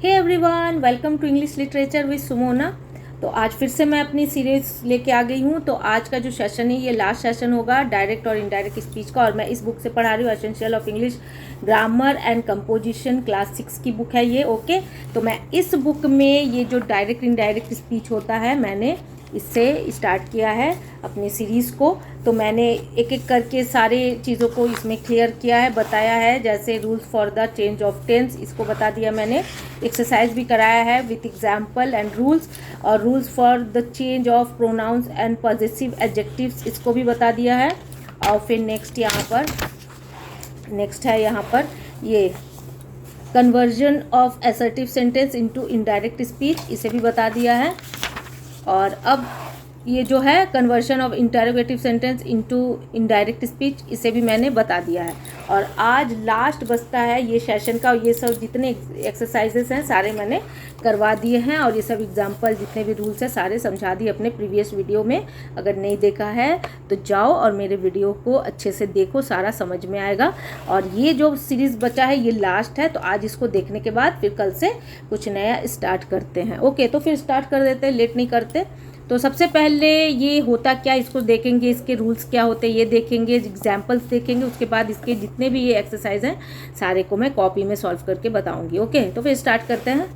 Hey everyone, welcome to English literature with Sumona. तो आज फिर से मैं अपनी सीरीज लेके आ गई हूँ। तो आज का जो सेशन है ये लास्ट सेशन होगा डायरेक्ट और इनडायरेक्ट स्पीच का, और मैं इस बुक से पढ़ा रही हूँ essential of English grammar and composition, class 6 की बुक है ये। ओके, तो मैं इस बुक में ये जो डायरेक्ट इनडायरेक्ट स्पीच होता है मैंने इससे स्टार्ट किया है अपनी सीरीज़ को। तो मैंने एक एक करके सारे चीज़ों को इसमें क्लियर किया है, बताया है। जैसे rules for the change of tense, इसको बता दिया मैंने। एक्सरसाइज भी कराया है विथ एग्जाम्पल एंड रूल्स। और rules for the change of pronouns and possessive adjectives, इसको भी बता दिया है। और फिर नेक्स्ट है यहाँ पर ये conversion of assertive sentence into indirect speech, इसे भी बता दिया है। और अब ये जो है conversion of interrogative sentence into indirect speech, इसे भी मैंने बता दिया है। और आज लास्ट बचता है ये सेशन का, और ये सब जितने एक्सरसाइजेस हैं सारे मैंने करवा दिए हैं, और ये सब एग्जांपल जितने भी रूल्स हैं सारे समझा दिए अपने प्रीवियस वीडियो में। अगर नहीं देखा है तो जाओ और मेरे वीडियो को अच्छे से देखो, सारा समझ में आएगा। और ये जो सीरीज़ बचा है ये लास्ट है, तो आज इसको देखने के बाद फिर कल से कुछ नया स्टार्ट करते हैं। ओके, तो फिर स्टार्ट कर देते हैं, लेट नहीं करते। तो सबसे पहले ये होता क्या, इसको देखेंगे, इसके रूल्स क्या होते हैं ये देखेंगे, एग्जाम्पल्स देखेंगे। उसके बाद इसके जितने भी ये एक्सरसाइज हैं सारे को मैं कॉपी में सॉल्व करके बताऊंगी। ओके, तो फिर स्टार्ट करते हैं।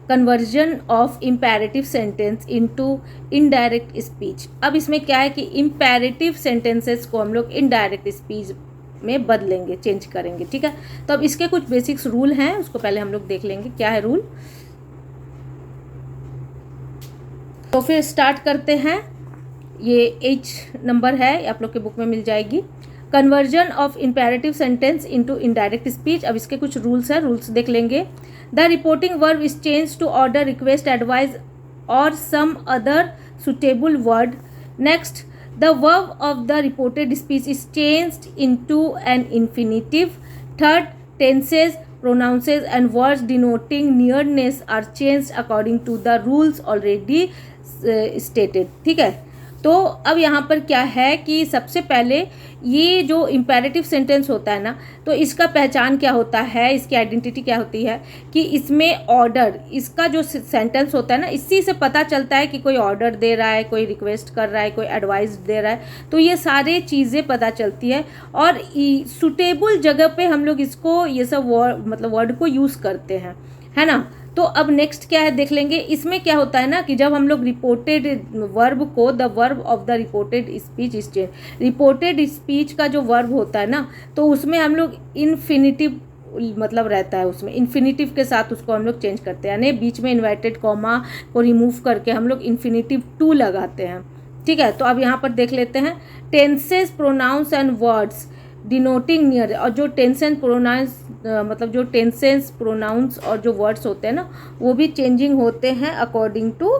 Conversion of imperative sentence into indirect speech. अब इसमें क्या है कि इम्पेरेटिव सेंटेंसेस को हम लोग इनडायरेक्ट स्पीच में बदलेंगे, चेंज करेंगे। ठीक है, तो अब इसके कुछ बेसिक्स रूल हैं, उसको पहले हम लोग देख लेंगे क्या है रूल। तो फिर स्टार्ट करते हैं। ये एच नंबर है, आप लोग के बुक में मिल जाएगी। Conversion of imperative sentence into indirect speech. अब इसके कुछ रूल्स हैं, रूल्स देख लेंगे। The reporting verb is change to order, request, advise और some other suitable word. Next, the verb of the reported speech is changed into an infinitive. Third, tenses, pronouns and words denoting nearness are changed according to the rules already stated. ठीक है, तो अब यहाँ पर क्या है कि सबसे पहले ये जो इम्पेरेटिव सेंटेंस होता है ना, तो इसका पहचान क्या होता है, इसकी आइडेंटिटी क्या होती है कि इसमें ऑर्डर, इसका जो सेंटेंस होता है ना, इसी से पता चलता है कि कोई ऑर्डर दे रहा है, कोई रिक्वेस्ट कर रहा है, कोई एडवाइस दे रहा है। तो ये सारे चीज़ें पता चलती है, और सुटेबल जगह पे हम लोग इसको ये सब वर्ड को यूज़ करते हैं, है ना। तो अब नेक्स्ट क्या है देख लेंगे। इसमें क्या होता है ना कि जब हम लोग रिपोर्टेड वर्ब को, the verb of the reported speech is change. Reported speech का जो वर्ब होता है ना, तो उसमें हम लोग इन्फिनिटिव मतलब रहता है, उसमें इन्फिनिटिव के साथ उसको हम लोग चेंज करते हैं, यानी बीच में इन्वर्टेड कॉमा को रिमूव करके हम लोग इन्फिनिटिव टू लगाते हैं। ठीक है, तो अब यहाँ पर देख लेते हैं। Tenses, pronouns and words denoting near, और जो टेंस एंड प्रोनाउंस मतलब जो टेंसेंस, प्रोनाउंस और जो वर्ड्स होते हैं ना, वो भी चेंजिंग होते हैं अकॉर्डिंग टू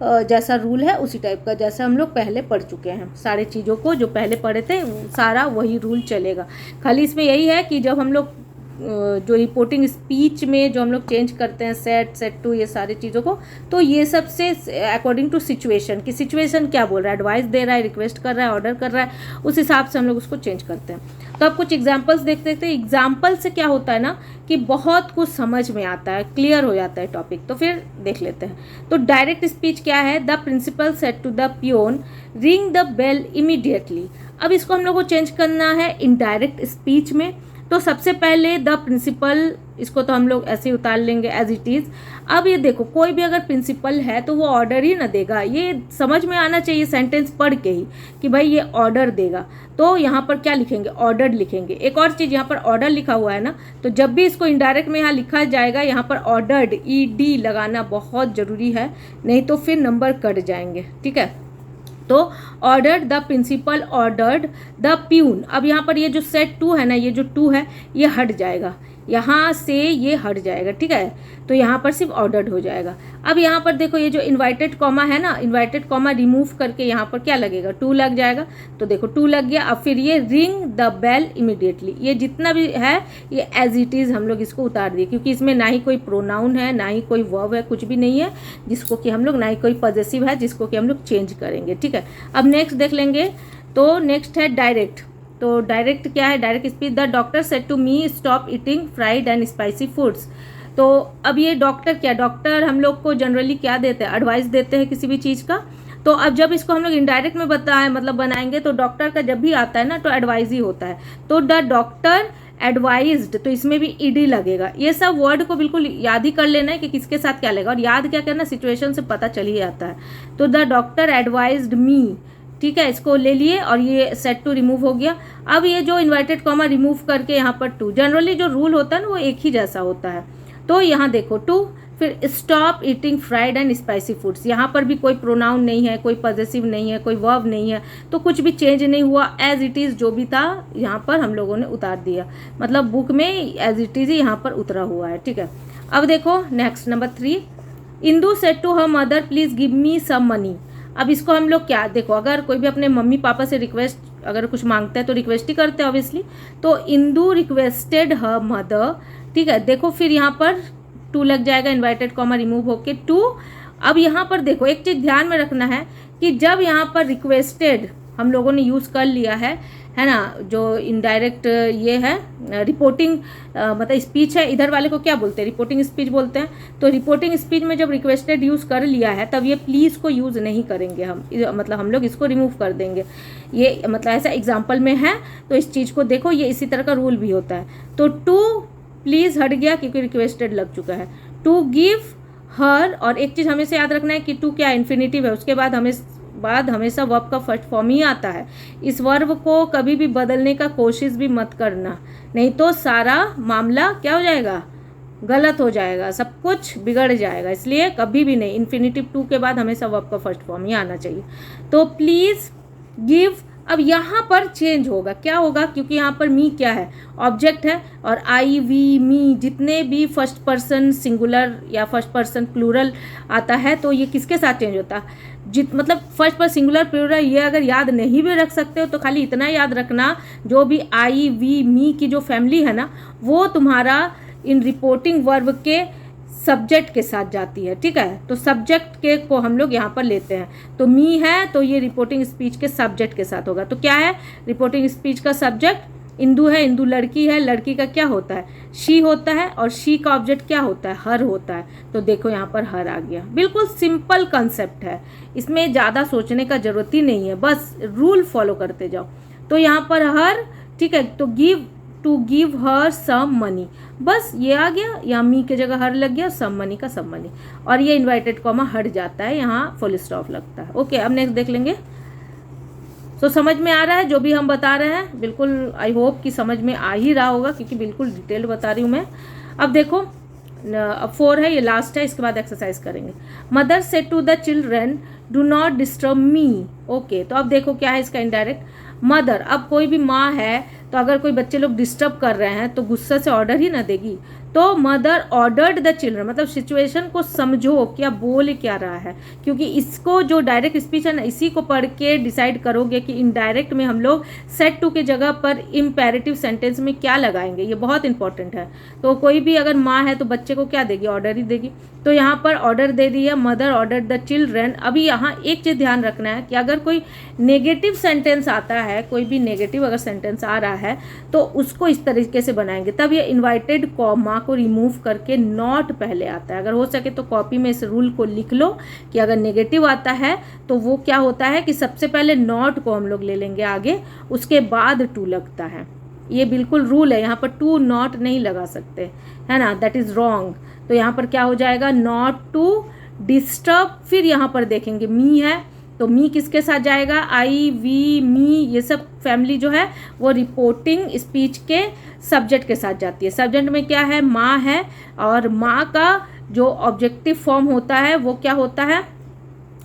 जैसा रूल है उसी टाइप का, जैसा हम लोग पहले पढ़ चुके हैं। सारे चीज़ों को जो पहले पढ़े थे सारा वही रूल चलेगा। खाली इसमें यही है कि जब हम लोग जो रिपोर्टिंग स्पीच में जो हम लोग चेंज करते हैं सेट टू, ये सारी चीज़ों को, तो ये सब से अकॉर्डिंग टू सिचुएशन, कि सिचुएशन क्या बोल रहा है, एडवाइस दे रहा है, रिक्वेस्ट कर रहा है, ऑर्डर कर रहा है, उस हिसाब से हम लोग उसको चेंज करते हैं। तो अब कुछ एग्जाम्पल्स देखते हैं। एग्जाम्पल से क्या होता है ना कि बहुत कुछ समझ में आता है, क्लियर हो जाता है टॉपिक। तो फिर देख लेते हैं। तो डायरेक्ट स्पीच क्या है, the principal said to the peon ring the bell immediately. अब इसको हम लोग को चेंज करना है इनडायरेक्ट स्पीच में। तो सबसे पहले द प्रिंसिपल, इसको तो हम लोग ऐसे ही उतार लेंगे एज इट इज़। अब ये देखो, कोई भी अगर प्रिंसिपल है तो वो ऑर्डर ही ना देगा, ये समझ में आना चाहिए सेंटेंस पढ़ के ही कि भाई ये ऑर्डर देगा। तो यहाँ पर क्या लिखेंगे, ऑर्डर लिखेंगे। एक और चीज़, यहाँ पर ऑर्डर लिखा हुआ है ना, तो जब भी इसको इनडायरेक्ट में यहाँ लिखा जाएगा, यहाँ पर ऑर्डर्ड ED लगाना बहुत ज़रूरी है, नहीं तो फिर नंबर कट जाएंगे। ठीक है, तो ordered the principal, ordered the peon. अब यहाँ पर ये जो सेट टू है ना, ये जो टू है ये हट जाएगा, यहाँ से ये हट जाएगा। ठीक है, तो यहाँ पर सिर्फ ऑर्डर्ड हो जाएगा। अब यहाँ पर देखो, ये जो इन्वाइटेड कॉमा है ना, इन्वाइटेड कॉमा रिमूव करके यहाँ पर क्या लगेगा, टू लग जाएगा। तो देखो टू लग गया। अब फिर ये रिंग द बेल इमीडिएटली, ये जितना भी है ये एज इट इज़ हम लोग इसको उतार दिए, क्योंकि इसमें ना ही कोई प्रोनाउन है, ना ही कोई वर्ब है, कुछ भी नहीं है जिसको कि हम लोग, ना ही कोई पॉजेसिव है जिसको कि हम लोग चेंज करेंगे। ठीक है, अब नेक्स्ट देख लेंगे। तो नेक्स्ट है डायरेक्ट। तो डायरेक्ट क्या है, direct speech, the doctor said to me stop eating fried and spicy foods. तो अब ये डॉक्टर क्या, डॉक्टर हम लोग को जनरली क्या देते हैं, एडवाइस देते हैं किसी भी चीज़ का। तो अब जब इसको हम लोग इनडायरेक्ट में बताएं मतलब बनाएंगे, तो डॉक्टर का जब भी आता है ना तो एडवाइज ही होता है। तो द डॉक्टर एडवाइज्ड, तो इसमें भी ईडी लगेगा। ये सब वर्ड को बिल्कुल याद ही कर लेना है कि किसके साथ क्या लगेगा, और याद क्या करना, सिचुएशन से पता चल ही जाता है। तो द डॉक्टर एडवाइज्ड मी, ठीक है, इसको ले लिए और ये सेट टू रिमूव हो गया। अब ये जो इन्वर्टेड कॉमा रिमूव करके यहाँ पर टू, जनरली जो रूल होता है ना वो एक ही जैसा होता है। तो यहाँ देखो टू, फिर stop eating fried and spicy foods, यहाँ पर भी कोई प्रोनाउन नहीं है, कोई पॉजेसिव नहीं है, कोई वर्ब नहीं है, तो कुछ भी चेंज नहीं हुआ, एज इट इज़ जो भी था यहाँ पर हम लोगों ने उतार दिया, मतलब बुक में एज इट इज़ ही यहाँ पर उतरा हुआ है, ठीक है। अब देखो next number 3, Indu said to her mother please give me some money. अब इसको हम लोग क्या, देखो अगर कोई भी अपने मम्मी पापा से रिक्वेस्ट अगर कुछ मांगता है तो रिक्वेस्ट ही करते हैं ऑब्वियसली। तो इंदू रिक्वेस्टेड हर मदर, ठीक है, देखो फिर यहाँ पर टू लग जाएगा, इन्वर्टेड कॉमा रिमूव होके टू। अब यहाँ पर देखो एक चीज़ ध्यान में रखना है कि जब यहाँ पर रिक्वेस्टेड हम लोगों ने यूज़ कर लिया है ना, जो इनडायरेक्ट ये है रिपोर्टिंग मतलब स्पीच है, इधर वाले को क्या बोलते हैं, रिपोर्टिंग स्पीच बोलते हैं। तो रिपोर्टिंग स्पीच में जब रिक्वेस्टेड यूज़ कर लिया है तब ये प्लीज़ को यूज़ नहीं करेंगे हम, मतलब हम लोग इसको रिमूव कर देंगे। ये मतलब ऐसा एग्जाम्पल में है, तो इस चीज़ को देखो, ये इसी तरह का रूल भी होता है। तो टू प्लीज़ हट गया क्योंकि रिक्वेस्टेड लग चुका है। टू गिव हर, और एक चीज़ हमेशा याद रखना है कि टू क्या इन्फिनिटिव है, उसके बाद हमेशा वर्ब का फर्स्ट फॉर्म ही आता है। इस वर्ब को कभी भी बदलने का कोशिश भी मत करना, नहीं तो सारा मामला क्या हो जाएगा, गलत हो जाएगा, सब कुछ बिगड़ जाएगा। इसलिए कभी भी नहीं, इन्फिनिटिव टू के बाद हमेशा वर्ब का फर्स्ट फॉर्म ही आना चाहिए। तो प्लीज़ गिव, अब यहाँ पर चेंज होगा, क्या होगा, क्योंकि यहाँ पर मी क्या है, ऑब्जेक्ट है, और आई वी मी जितने भी फर्स्ट पर्सन सिंगुलर या फर्स्ट पर्सन प्लूरल आता है तो ये किसके साथ चेंज होता है, मतलब फर्स्ट पर सिंगुलर प्लूरल, ये अगर याद नहीं भी रख सकते हो तो खाली इतना याद रखना, जो भी आई वी मी की जो फैमिली है ना वो तुम्हारा इन रिपोर्टिंग वर्ब के सब्जेक्ट के साथ जाती है, ठीक है। तो सब्जेक्ट के को हम लोग यहाँ पर लेते हैं, तो मी है तो ये रिपोर्टिंग स्पीच के सब्जेक्ट के साथ होगा। तो क्या है, रिपोर्टिंग स्पीच का सब्जेक्ट इंदू है, इंदू लड़की है, लड़की का क्या होता है, शी होता है, और शी का ऑब्जेक्ट क्या होता है, हर होता है। तो देखो यहाँ पर हर आ गया, बिल्कुल सिंपल कंसेप्ट है, इसमें ज़्यादा सोचने का जरूरत ही नहीं है, बस रूल फॉलो करते जाओ। तो यहाँ पर हर, ठीक है, तो give, to give her some money, बस ये आ गया, यहाँ मी के जगह हर लग गया, सम मनी का सम मनी, और ये इन्वर्टेड कॉमा हट जाता है, यहाँ फुल स्टॉप लगता है। ओके, अब नेक्स्ट देख लेंगे। तो समझ में आ रहा है जो भी हम बता रहे हैं, बिल्कुल आई होप कि समझ में आ ही रहा होगा क्योंकि बिल्कुल डिटेल्ड बता रही हूँ मैं। अब देखो अब 4 है, ये लास्ट है, इसके बाद एक्सरसाइज करेंगे। Mother said to the children do not disturb me. Okay, तो अब देखो क्या है इसका इनडायरेक्ट, मदर, अब कोई भी माँ है तो अगर कोई बच्चे लोग डिस्टर्ब कर रहे हैं तो गुस्से से ऑर्डर ही ना देगी। तो मदर ऑर्डर्ड द चिल्ड्रन, मतलब सिचुएशन को समझो क्या बोल क्या रहा है, क्योंकि इसको जो डायरेक्ट स्पीच है ना इसी को पढ़ के डिसाइड करोगे कि इनडायरेक्ट में हम लोग सेड टू के जगह पर इम्पेरेटिव सेंटेंस में क्या लगाएंगे, ये बहुत इंपॉर्टेंट है। तो कोई भी अगर माँ है तो बच्चे को क्या देगी, ऑर्डर ही देगी। तो यहाँ पर ऑर्डर दे दी है, मदर ऑर्डर द चिल्ड्रन। अभी यहाँ एक चीज़ ध्यान रखना है कि अगर कोई नेगेटिव सेंटेंस आता है, कोई भी नेगेटिव अगर सेंटेंस आ रहा है तो उसको इस तरीके से बनाएंगे, तब ये इन्वर्टेड कॉमा को रिमूव करके नॉट पहले आता है। अगर हो सके तो कॉपी में इस रूल को लिख लो कि अगर नेगेटिव आता है तो वो क्या होता है कि सबसे पहले नॉट को हम लोग ले लेंगे आगे, उसके बाद टू लगता है। ये बिल्कुल रूल है, यहाँ पर टू नॉट नहीं लगा सकते, है ना, दैट इज़ रॉन्ग। तो यहाँ पर क्या हो जाएगा, नॉट टू डिस्टर्ब। फिर यहाँ पर देखेंगे मी है तो मी किसके साथ जाएगा, आई वी मी, ये सब फैमिली जो है वो रिपोर्टिंग स्पीच के सब्जेक्ट के साथ जाती है। सब्जेक्ट में क्या है, माँ है, और माँ का जो ऑब्जेक्टिव फॉर्म होता है वो क्या होता है,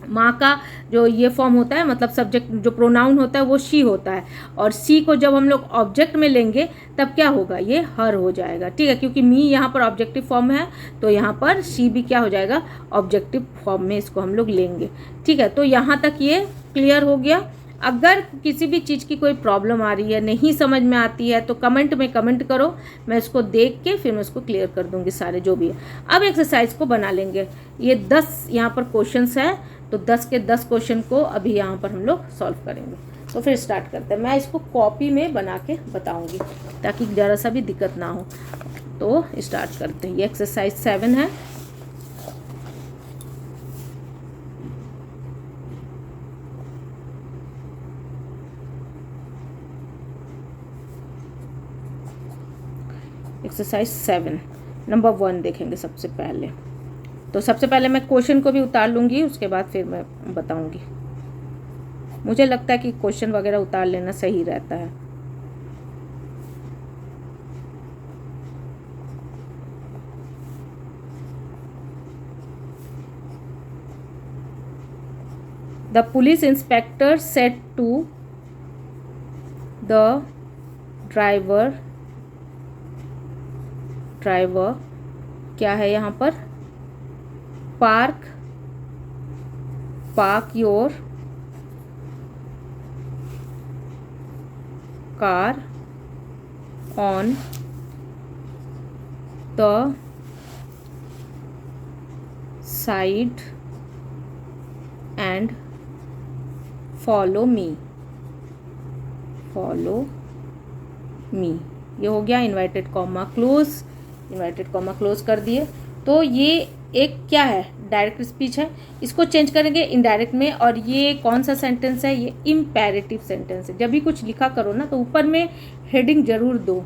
माँ का जो ये फॉर्म होता है, मतलब सब्जेक्ट जो प्रोनाउन होता है वो शी होता है, और शी को जब हम लोग ऑब्जेक्ट में लेंगे तब क्या होगा, ये हर हो जाएगा, ठीक है, क्योंकि मी यहाँ पर ऑब्जेक्टिव फॉर्म है तो यहाँ पर शी भी क्या हो जाएगा, ऑब्जेक्टिव फॉर्म में इसको हम लोग लेंगे, ठीक है। तो यहाँ तक ये क्लियर हो गया। अगर किसी भी चीज़ की कोई प्रॉब्लम आ रही है, नहीं समझ में आती है, तो कमेंट में कमेंट करो, मैं इसको देख के फिर मैं इसको क्लियर कर दूंगी सारे जो भी है। अब एक्सरसाइज को बना लेंगे। ये 10 यहाँ पर क्वेश्चंस है, तो 10 के 10 क्वेश्चन को अभी यहाँ पर हम लोग सॉल्व करेंगे। तो फिर स्टार्ट करते हैं। मैं इसको कॉपी में बना के बताऊंगी ताकि ज़रा सा भी दिक्कत ना हो। तो स्टार्ट करते हैं। ये एक्सरसाइज 7 है। एक्सरसाइज 7 नंबर 1 देखेंगे सबसे पहले। तो सबसे पहले मैं क्वेश्चन को भी उतार लूँगी, उसके बाद फिर मैं बताऊँगी। मुझे लगता है कि क्वेश्चन वगैरह उतार लेना सही रहता है। The police inspector said to the driver क्या है यहाँ पर, park your car on the side and follow me. ये हो गया inverted comma close, inverted comma close कर दिए। तो ये एक क्या है, डायरेक्ट स्पीच है। इसको चेंज करेंगे इनडायरेक्ट में। और ये कौन सा सेंटेंस है, ये इम्पेरेटिव सेंटेंस है। जब भी कुछ लिखा करो ना तो ऊपर में हेडिंग जरूर दो।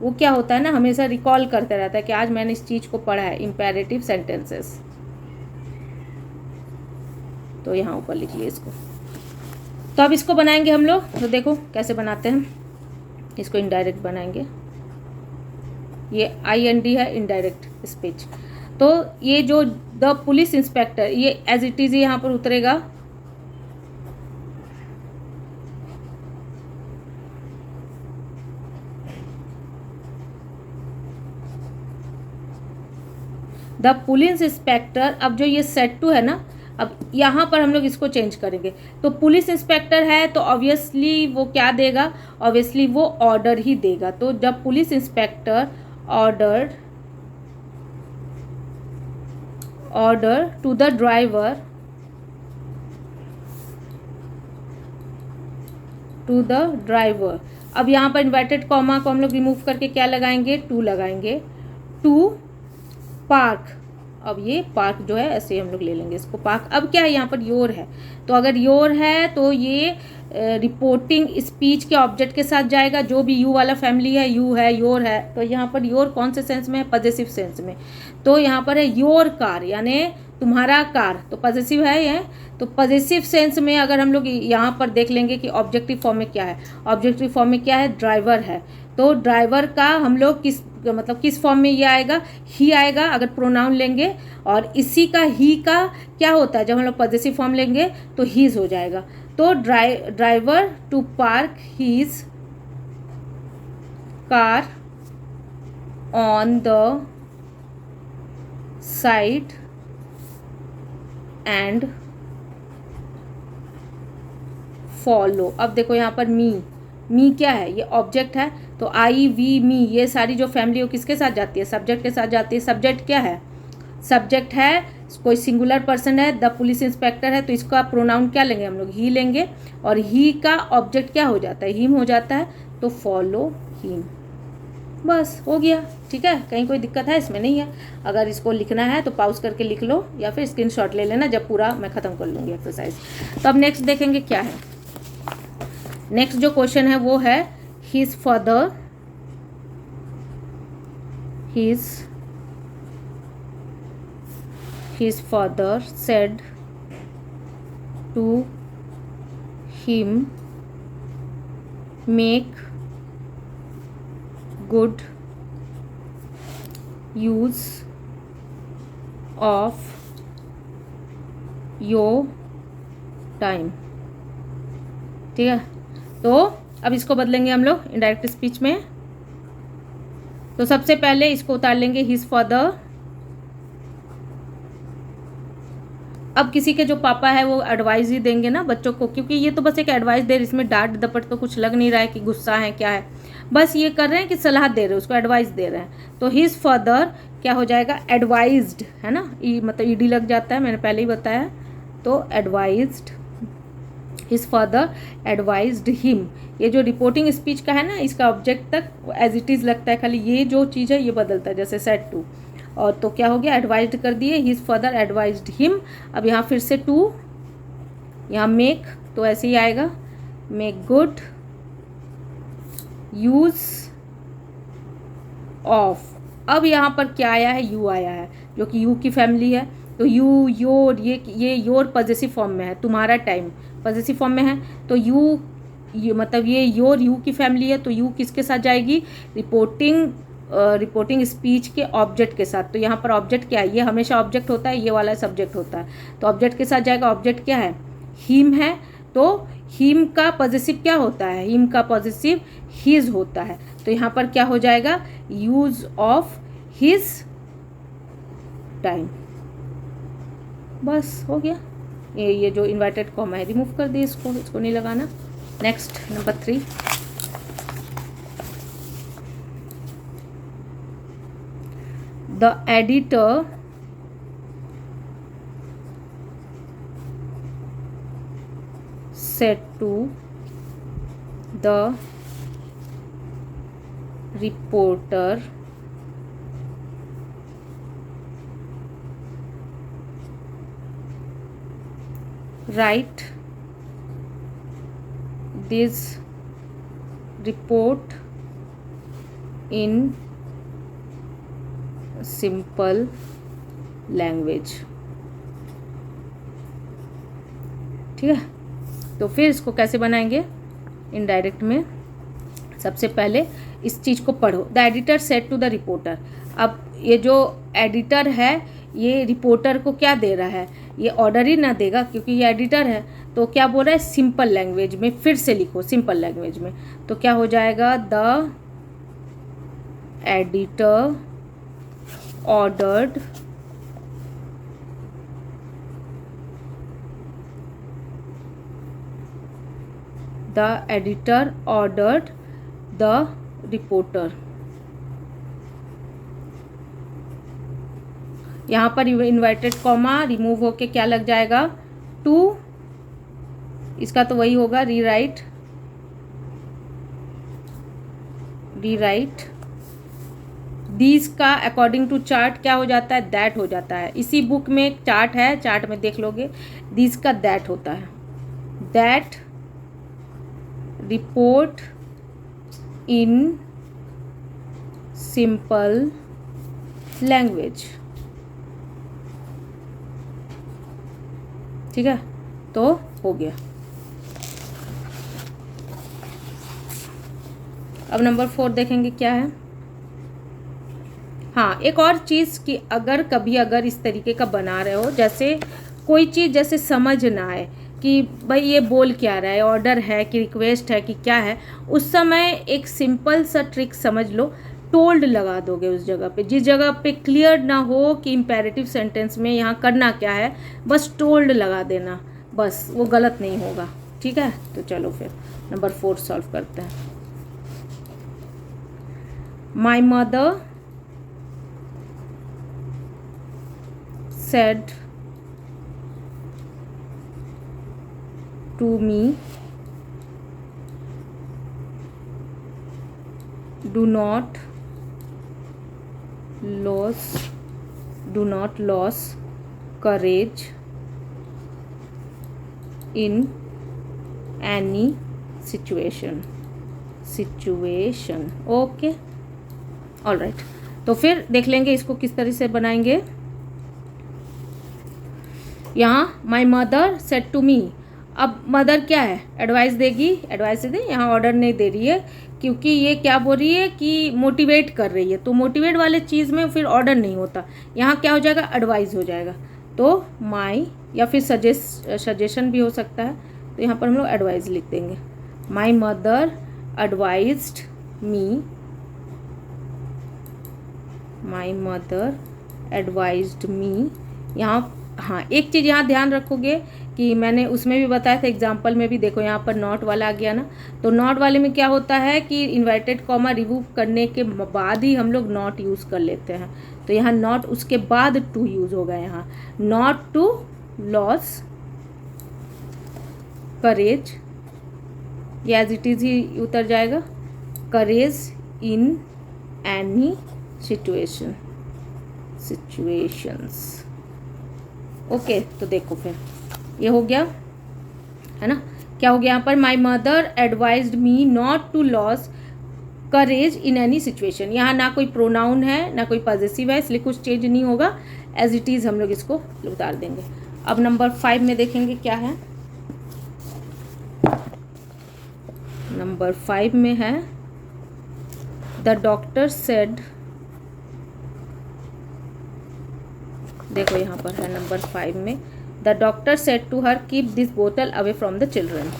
वो क्या होता है ना, हमेशा रिकॉल करते रहता है कि आज मैंने इस चीज़ को पढ़ा है, इम्पेरेटिव सेंटेंसेस। तो यहाँ ऊपर लिखिए इसको। तो अब इसको बनाएंगे हम लोग। तो देखो कैसे बनाते हैं इसको, इनडायरेक्ट बनाएंगे। ये IND है, इनडायरेक्ट स्पीच। तो ये जो द पुलिस इंस्पेक्टर, ये एज इट इज यहाँ पर उतरेगा। द पुलिस इंस्पेक्टर, अब जो ये सेट टू है ना, अब यहाँ पर हम लोग इसको चेंज करेंगे। तो पुलिस इंस्पेक्टर है तो ऑब्वियसली वो क्या देगा, ऑब्वियसली वो ऑर्डर ही देगा। तो जब police inspector order to the driver अब यहाँ पर इन्वर्टेड कॉमा को हम लोग रिमूव करके क्या लगाएंगे, टू लगाएंगे। टू पार्क, अब ये पार्क जो है ऐसे हम लोग ले लेंगे इसको पार्क। अब क्या है, यहाँ पर योर है। तो अगर योर है तो ये रिपोर्टिंग स्पीच के ऑब्जेक्ट के साथ जाएगा। जो भी यू वाला फैमिली है, यू है, योर है। तो यहाँ पर योर कौन से सेंस में है, पॉजिटिव सेंस में। तो यहाँ पर है योर कार, यानी तुम्हारा कार। तो पॉजिटिव है ये। तो पॉजिटिव सेंस में अगर हम लोग यहाँ पर देख लेंगे कि ऑब्जेक्टिव फॉर्म में क्या है, ऑब्जेक्टिव फॉर्म में क्या है, ड्राइवर है। तो ड्राइवर का हम लोग किस फॉर्म में ये आएगा, ही आएगा अगर प्रोनाउन लेंगे। और इसी का ही का क्या होता है, जब हम लोग पॉजिटिव फॉर्म लेंगे तो हीज हो जाएगा। तो driver to park his car on the side and follow. अब देखो यहाँ पर मी क्या है, ये ऑब्जेक्ट है। तो आई वी मी, ये सारी जो फैमिली हो किसके साथ जाती है, सब्जेक्ट के साथ जाती है। सब्जेक्ट क्या है, सब्जेक्ट है, कोई सिंगुलर पर्सन है, द पुलिस इंस्पेक्टर है। तो इसका प्रोनाउन क्या लेंगे हम लोग, ही लेंगे। और ही का ऑब्जेक्ट क्या हो जाता है, हिम हो जाता है। तो फॉलो हिम, बस हो गया। ठीक है, कहीं कोई दिक्कत है इसमें, नहीं है। अगर इसको लिखना है तो पॉज करके लिख लो या फिर स्क्रीनशॉट ले लेना जब पूरा मैं ख़त्म कर लूँगी एक्सरसाइज। तो अब नेक्स्ट देखेंगे क्या है। नेक्स्ट जो क्वेश्चन है वो है his father said to him, make good use of your time। ठीक है, तो अब इसको बदलेंगे हम लोग इनडायरेक्ट स्पीच में। तो सबसे पहले इसको उतार लेंगे हिज फादर। अब किसी के जो पापा है वो एडवाइस ही देंगे ना बच्चों को, क्योंकि ये तो बस एक एडवाइस दे रहे, इसमें डांट डपट तो कुछ लग नहीं रहा है कि गुस्सा है क्या है, बस ये कर रहे हैं कि सलाह दे रहे हैं, उसको एडवाइस दे रहे हैं। तो हिज फादर क्या हो जाएगा, एडवाइज्ड है ना, मतलब ईडी लग जाता है, मैंने पहले ही बताया। तो advised his father advised him. ये जो रिपोर्टिंग स्पीच का है ना, इसका ऑब्जेक्ट तक एज इट इज़ लगता है, खाली ये जो चीज़ है ये बदलता है, जैसे सेड टू। और तो क्या हो गया, एडवाइज्ड कर दिए, हिज फादर एडवाइज्ड हिम। अब यहाँ फिर से टू, यहाँ मेक, तो ऐसे ही आएगा, मेक गुड यूज ऑफ। अब यहाँ पर क्या आया है, यू आया है, जो कि यू की फैमिली है। तो यू, योर, ये योर पॉजेसिव फॉर्म में है, तुम्हारा टाइम पॉजेसिव फॉर्म में है। तो यू, ये मतलब ये योर यू की फैमिली है, तो यू किसके साथ जाएगी, रिपोर्टिंग स्पीच के ऑब्जेक्ट के साथ। तो यहाँ पर ऑब्जेक्ट क्या है, ये हमेशा ऑब्जेक्ट होता है, ये वाला सब्जेक्ट होता है, तो ऑब्जेक्ट के साथ जाएगा। ऑब्जेक्ट क्या है, हिम है, तो हिम का पॉजेसिव क्या होता है, हिम का पॉजेसिव हिज होता है। तो यहाँ पर क्या हो जाएगा, यूज ऑफ हिज टाइम। बस हो गया। ये जो इन्वर्टेड कॉमा है रिमूव कर दिए, इसको नहीं लगाना। Next number 3, the editor said to the reporter, write this report in simple language। ठीक है, तो फिर इसको कैसे बनाएंगे इनडायरेक्ट में। सबसे पहले इस चीज़ को पढ़ो, the editor said to the reporter. अब ये जो एडिटर है ये रिपोर्टर को क्या दे रहा है, ये ऑर्डर ही ना देगा क्योंकि ये एडिटर है। तो क्या बोल रहा है, सिंपल लैंग्वेज में, फिर से लिखो सिंपल लैंग्वेज में। तो क्या हो जाएगा, the editor ordered the editor ordered the reporter। यहाँ पर इन्वर्टेड कॉमा रिमूव होके क्या लग जाएगा, टू, इसका तो वही होगा, रीराइट, दीज का अकॉर्डिंग टू चार्ट क्या हो जाता है, दैट हो जाता है। इसी बुक में एक चार्ट है, चार्ट में देख लोगे, दीज का दैट होता है, that report in simple language. ठीक है, तो हो गया। अब नंबर 4 देखेंगे क्या है। हाँ, एक और चीज़ कि अगर इस तरीके का बना रहे हो, जैसे कोई चीज़ जैसे समझ ना आए कि भाई ये बोल क्या रहा है, ऑर्डर है कि रिक्वेस्ट है कि क्या है, उस समय एक सिंपल सा ट्रिक समझ लो, टोल्ड लगा दोगे उस जगह पे। जिस जगह पे क्लियर ना हो कि इम्पेरेटिव सेंटेंस में यहाँ करना क्या है, बस टोल्ड लगा देना, बस वो गलत नहीं होगा। ठीक है, तो चलो फिर नंबर 4 सॉल्व करते हैं। माई mother said to me, do not lose courage in any situation। Okay, alright. तो फिर देख लेंगे इसको किस तरह से बनाएंगे। यहाँ my mother said to me, अब मदर क्या है, एडवाइस देगी, एडवाइस दे, यहाँ ऑर्डर नहीं दे रही है क्योंकि ये क्या बोल रही है कि मोटिवेट कर रही है। तो मोटिवेट वाले चीज़ में फिर ऑर्डर नहीं होता, यहाँ क्या हो जाएगा, एडवाइस हो जाएगा। तो माई या फिर सजेशन भी हो सकता है, तो यहाँ पर हम लोग एडवाइस लिख देंगे। My mother advised me, my mother advised me. यहाँ हाँ, एक चीज़ यहाँ ध्यान रखोगे कि मैंने उसमें भी बताया था, एग्जाम्पल में भी देखो, यहाँ पर नॉट वाला आ गया ना। तो नॉट वाले में क्या होता है कि इन्वर्टेड कॉमा रिमूव करने के बाद ही हम लोग नॉट यूज़ कर लेते हैं। तो यहाँ नॉट, उसके बाद टू यूज़ होगा। यहाँ नॉट टू लॉस करेज, ये एज इट इज़ ही उतर जाएगा, करेज इन एनी सिचुएशंस। ओके, तो देखो फिर ये हो गया है ना। क्या हो गया यहाँ पर, my mother advised me not to lose courage in any situation. यहाँ ना कोई प्रोनाउन है ना कोई पॉजेसिव है, इसलिए कुछ चेंज नहीं होगा, एज इट इज़ हम लोग इसको उतार देंगे। अब नंबर 5 में देखेंगे क्या है। नंबर 5 में है द डॉक्टर सेड, देखो यहाँ पर है नंबर 5 में, the doctor said to her keep this बोतल away from the children.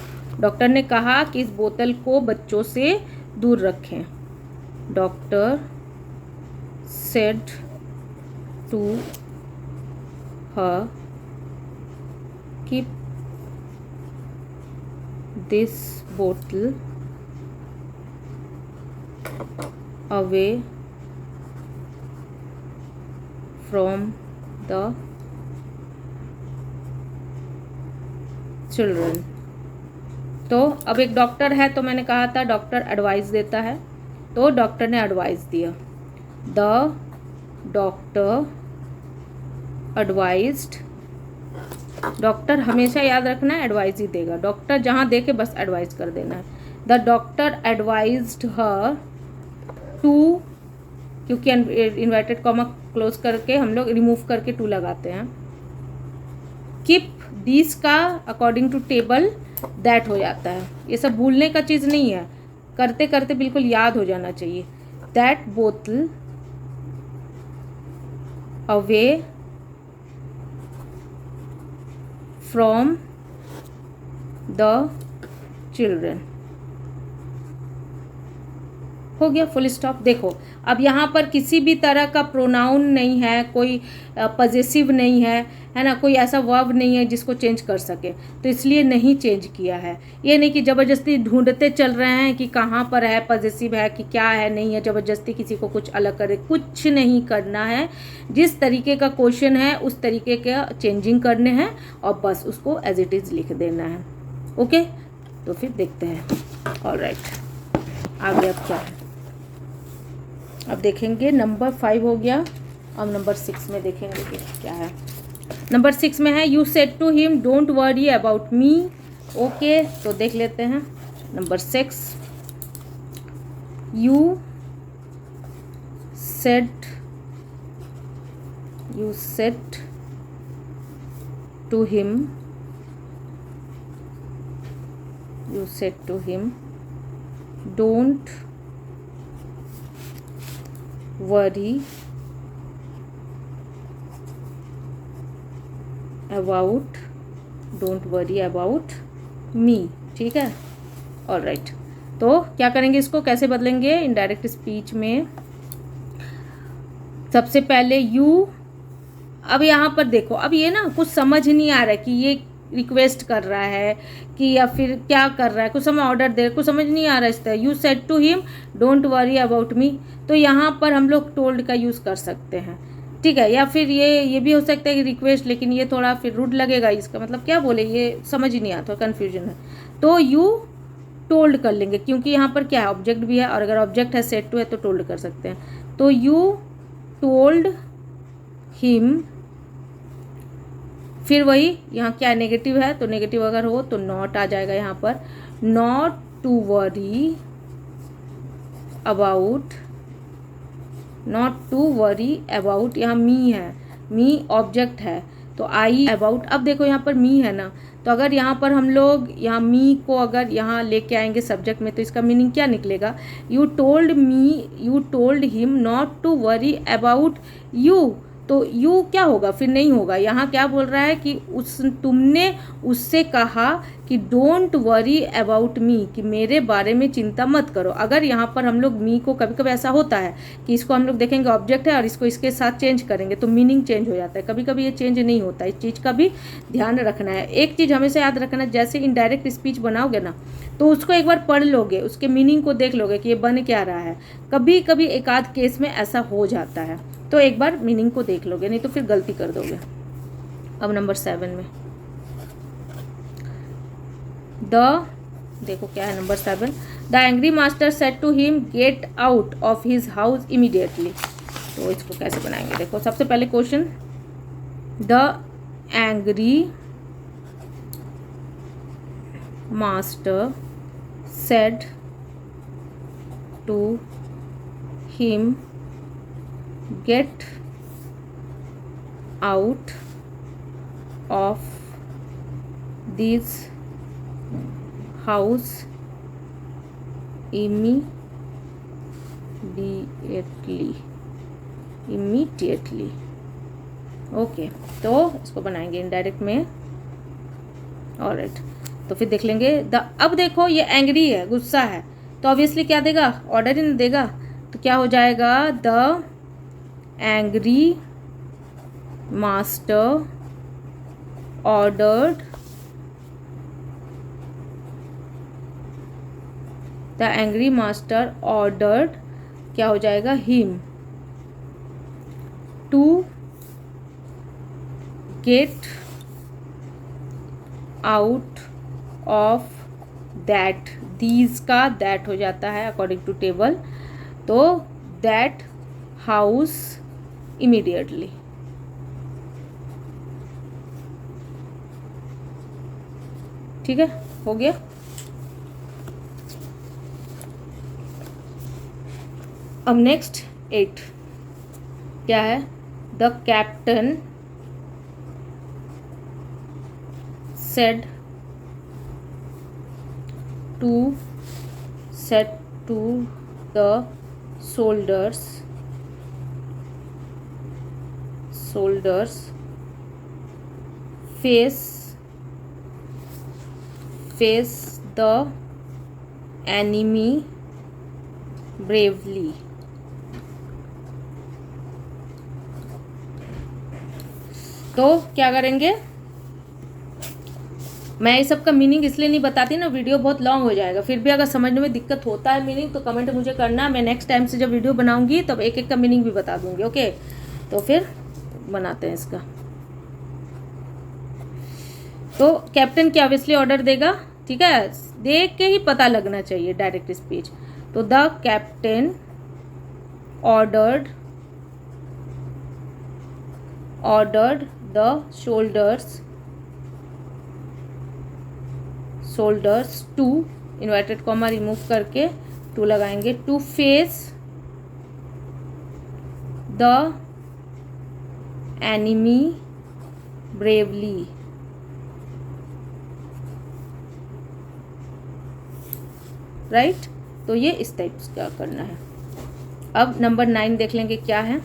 Doctor ने कहा कि इस बोतल को बच्चों से दूर रखें। Doctor said to her keep this बोतल अवे फ्रॉम द चिल्ड्रन। तो अब एक डॉक्टर है, तो मैंने कहा था डॉक्टर एडवाइस देता है, तो डॉक्टर ने एडवाइस दिया, द डॉक्टर एडवाइज्ड। डॉक्टर हमेशा याद रखना है एडवाइस ही देगा, डॉक्टर जहाँ दे के बस एडवाइस कर देना है। The doctor advised her to, क्योंकि इन्वर्टेड कॉमा क्लोज करके हम लोग रिमूव करके टू लगाते हैं। कीप दिस का अकॉर्डिंग टू टेबल दैट हो जाता है, ये सब भूलने का चीज़ नहीं है, करते करते बिल्कुल याद हो जाना चाहिए। दैट बोतल अवे फ्रॉम द चिल्ड्रन। हो गया, फुल स्टॉप। देखो अब यहाँ पर किसी भी तरह का प्रोनाउन नहीं है, कोई पॉजेसिव नहीं है ना, कोई ऐसा वर्ब नहीं है जिसको चेंज कर सके, तो इसलिए नहीं चेंज किया है। ये नहीं कि ज़बरदस्ती ढूंढते चल रहे हैं कि कहाँ पर है पॉजेसिव है कि क्या है नहीं है, ज़बरदस्ती किसी को कुछ अलग करे, कुछ नहीं करना है। जिस तरीके का क्वेश्चन है उस तरीके का चेंजिंग करने हैं और बस उसको एज इट इज़ लिख देना है। ओके, तो फिर देखते हैं। ऑलराइट, आगे अब क्या है, अब देखेंगे। नंबर 5 हो गया, अब नंबर 6 में देखेंगे कि क्या है। नंबर 6 में है you said to him don't worry about me. Okay, तो देख लेते हैं। Number 6, you said to him don't worry about me. ठीक है, ऑलराइट। तो क्या करेंगे, इसको कैसे बदलेंगे इनडायरेक्ट स्पीच में। सबसे पहले यू, अब यहाँ पर देखो, अब ये ना कुछ समझ नहीं आ रहा है कि ये रिक्वेस्ट कर रहा है कि या फिर क्या कर रहा है, कुछ समय ऑर्डर दे, कुछ समझ नहीं आ रहा है इस तरह। You said to him don't worry about me, तो यहाँ पर हम लोग टोल्ड का यूज़ कर सकते हैं। ठीक है, या फिर ये भी हो सकता है कि रिक्वेस्ट, लेकिन ये थोड़ा फिर रूड लगेगा, इसका मतलब क्या बोले ये समझ ही नहीं आता, कन्फ्यूजन है। तो यू टोल्ड कर लेंगे, क्योंकि यहाँ पर क्या है, ऑब्जेक्ट भी है, और अगर ऑब्जेक्ट है सेड टू है तो टोल्ड कर सकते हैं। तो यू टोल्ड हिम, फिर वही यहाँ क्या नेगेटिव है, तो नेगेटिव अगर हो तो नॉट आ जाएगा यहाँ पर, नॉट टू वरी अबाउट, यहाँ मी है, मी ऑब्जेक्ट है, तो आई अबाउट। अब देखो यहाँ पर मी है ना, तो अगर यहाँ पर हम लोग यहाँ मी को अगर यहाँ लेके आएंगे सब्जेक्ट में, तो इसका मीनिंग क्या निकलेगा, you told him not to worry about you. तो यू क्या होगा, फिर नहीं होगा। यहाँ क्या बोल रहा है कि तुमने उससे कहा कि डोंट वरी अबाउट मी, कि मेरे बारे में चिंता मत करो। अगर यहाँ पर हम लोग मी को, कभी कभी ऐसा होता है कि इसको हम लोग देखेंगे ऑब्जेक्ट है और इसको इसके साथ चेंज करेंगे तो मीनिंग चेंज हो जाता है, कभी कभी ये चेंज नहीं होता, इस चीज़ का भी ध्यान रखना है। एक चीज़ हमेशा याद रखना, जैसे इनडायरेक्ट स्पीच बनाओगे ना, तो उसको एक बार पढ़ लोगे, उसके मीनिंग को देख लोगे कि ये बन क्या रहा है। कभी कभी एक आध केस में ऐसा हो जाता है, तो एक बार मीनिंग को देख लोगे, नहीं तो फिर गलती कर दोगे। अब नंबर 7 में द, देखो क्या है number 7, the angry master said to him get out of his house immediately. तो इसको कैसे बनाएंगे, देखो सबसे पहले question, the angry master said to him get out of this house immediately. Okay, तो इसको बनाएंगे इनडायरेक्ट में। ऑलराइट, तो फिर देख लेंगे अब देखो ये एंग्री है, गुस्सा है, तो ऑब्वियसली क्या देगा, ऑर्डर ही नहीं देगा। तो क्या हो जाएगा, the angry master ordered, the angry master ordered, क्या हो जाएगा, him to get out of that, these का दैट हो जाता है अकॉर्डिंग टू टेबल, तो दैट हाउस इमीडिएटली। ठीक है, हो गया। अब नेक्स्ट 8 क्या है, the captain said to the soldiers face the enemy bravely। तो क्या करेंगे, मैं ये सब का मीनिंग इसलिए नहीं बताती ना, वीडियो बहुत लॉन्ग हो जाएगा। फिर भी अगर समझने में दिक्कत होता है मीनिंग तो कमेंट मुझे करना, मैं नेक्स्ट टाइम से जब वीडियो बनाऊंगी तब एक एक का मीनिंग भी बता दूंगी। ओके, तो फिर बनाते हैं इसका। तो कैप्टन क्या ऑब्वियसली ऑर्डर देगा, ठीक है, देख के ही पता लगना चाहिए डायरेक्ट स्पीच। तो the captain ordered the soldiers to, inverted comma remove करके टू लगाएंगे, to face the enemy bravely. Right, तो ये इस टाइप का करना है। अब नंबर 9 देख लेंगे क्या है,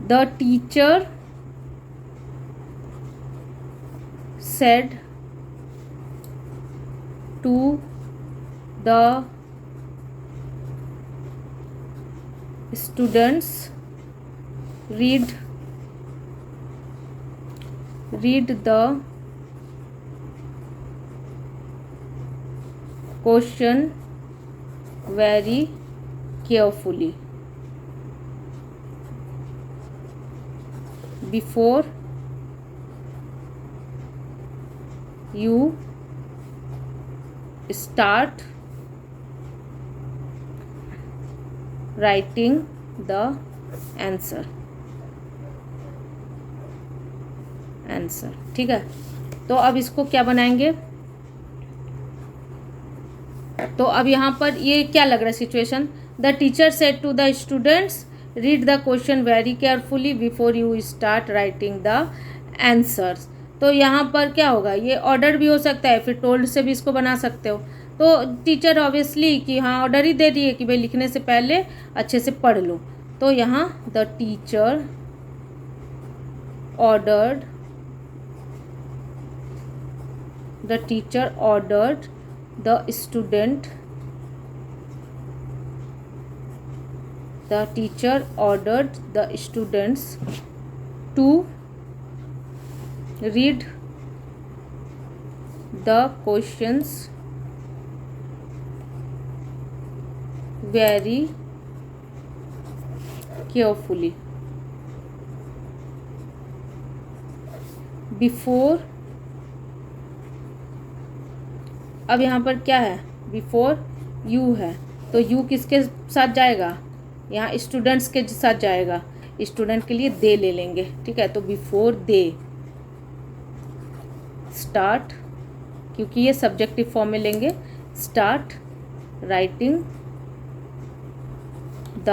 the teacher said to the students read the question very carefully before you start writing the answer. ठीक है, तो अब इसको क्या बनाएंगे, तो अब यहाँ पर ये क्या लग रहा है situation, the teacher said to the students read the question very carefully before you start writing the answers. तो यहाँ पर क्या होगा, ये ऑर्डर भी हो सकता है, फिर टोल्ड से भी इसको बना सकते हो। तो टीचर ऑब्वियसली कि हाँ ऑर्डर ही दे रही है कि भाई लिखने से पहले अच्छे से पढ़ लो। तो यहाँ the teacher ordered the student students to read the questions very carefully before अब यहाँ पर क्या है, बिफोर यू है, तो यू किसके साथ जाएगा, यहाँ स्टूडेंट्स के साथ जाएगा, स्टूडेंट के लिए दे ले लेंगे, ठीक है। तो बिफोर दे स्टार्ट, क्योंकि ये सब्जेक्टिव फॉर्म में लेंगे, start writing the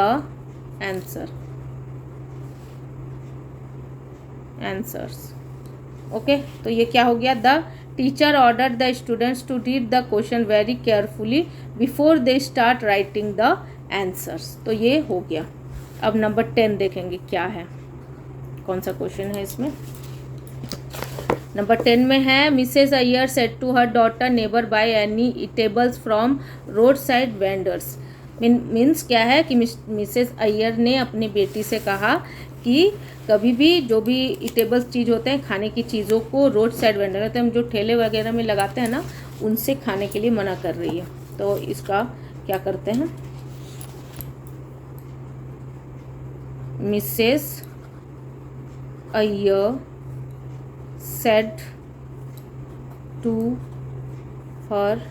answers. Okay, तो ये क्या हो गया, the teacher order the students to read the question very carefully before they start writing the answers. तो ये हो गया। अब नंबर 10 देखेंगे क्या है, कौन सा क्वेश्चन है इसमें। नंबर 10 में है, Mrs Iyer said to her daughter never buy any eatables from road side vendors. Means क्या है कि मिसेज अय्यर ने अपनी बेटी से कहा कि कभी भी जो भी ईटेबल्स चीज़ होते हैं, खाने की चीज़ों को रोड साइड वेंडर होते हैं, हम जो ठेले वगैरह में लगाते हैं ना, उनसे खाने के लिए मना कर रही है। तो इसका क्या करते हैं, Mrs Iyer said to her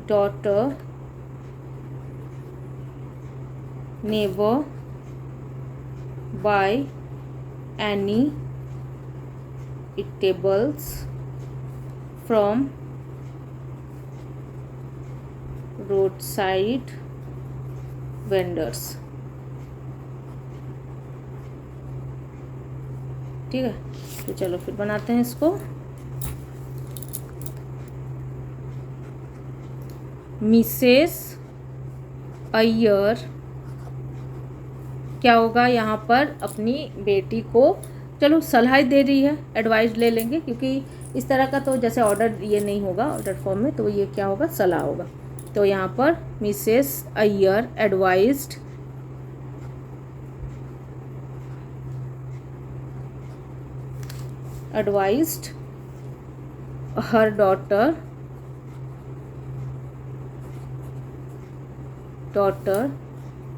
daughter never buy any eatables from roadside vendors। ठीक है, तो चलो फिर बनाते हैं इसको। मिसेस अय्यर क्या होगा यहाँ पर, अपनी बेटी को चलो सलाह दे रही है, एडवाइस ले लेंगे, क्योंकि इस तरह का तो जैसे ऑर्डर ये नहीं होगा ऑर्डर फॉर्म में, तो ये क्या होगा, सलाह होगा। तो यहाँ पर Mrs Iyer advised her daughter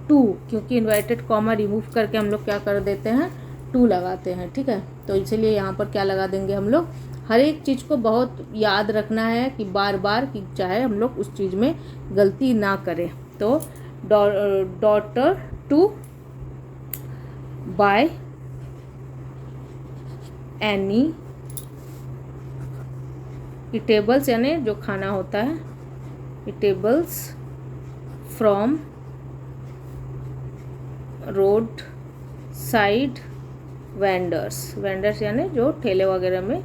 to, क्योंकि इन्वर्टेड कॉमा रिमूव करके हम लोग क्या कर देते हैं, टू लगाते हैं, ठीक है। तो इसीलिए यहाँ पर क्या लगा देंगे हम लोग, हर एक चीज़ को बहुत याद रखना है कि बार बार, कि चाहे हम लोग उस चीज़ में गलती ना करें। तो daughter to buy any eatables, यानी जो खाना होता है, eatables from road side vendors यानी जो ठेले वगैरह में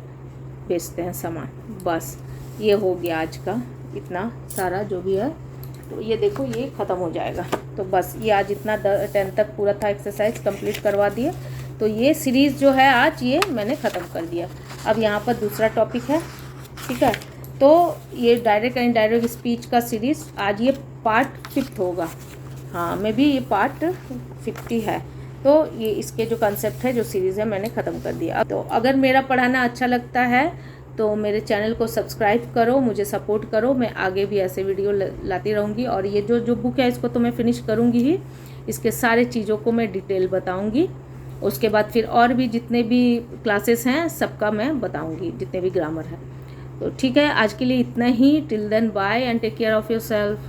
बेचते हैं सामान। बस ये हो गया आज का इतना सारा जो भी है, तो ये देखो ये ख़त्म हो जाएगा। तो बस ये आज इतना 10 तक पूरा था, एक्सरसाइज कंप्लीट करवा दिए। तो ये सीरीज़ जो है आज ये मैंने ख़त्म कर दिया। अब यहाँ पर दूसरा टॉपिक है, ठीक है। तो ये डायरेक्ट एंड इनडायरेक्ट स्पीच का सीरीज़ आज ये पार्ट 5 होगा। हाँ, मैं भी ये पार्ट 50 है। तो ये इसके जो कंसेप्ट है, जो सीरीज़ है, मैंने ख़त्म कर दिया। तो अगर मेरा पढ़ाना अच्छा लगता है तो मेरे चैनल को सब्सक्राइब करो, मुझे सपोर्ट करो, मैं आगे भी ऐसे वीडियो लाती रहूँगी। और ये जो बुक है इसको तो मैं फिनिश करूँगी ही, इसके सारे चीज़ों को मैं डिटेल बताऊँगी। उसके बाद फिर और भी जितने भी क्लासेस हैं सबका मैं बताऊँगी, जितने भी ग्रामर है। तो ठीक है, आज के लिए इतना ही। Till then bye and take care of your self.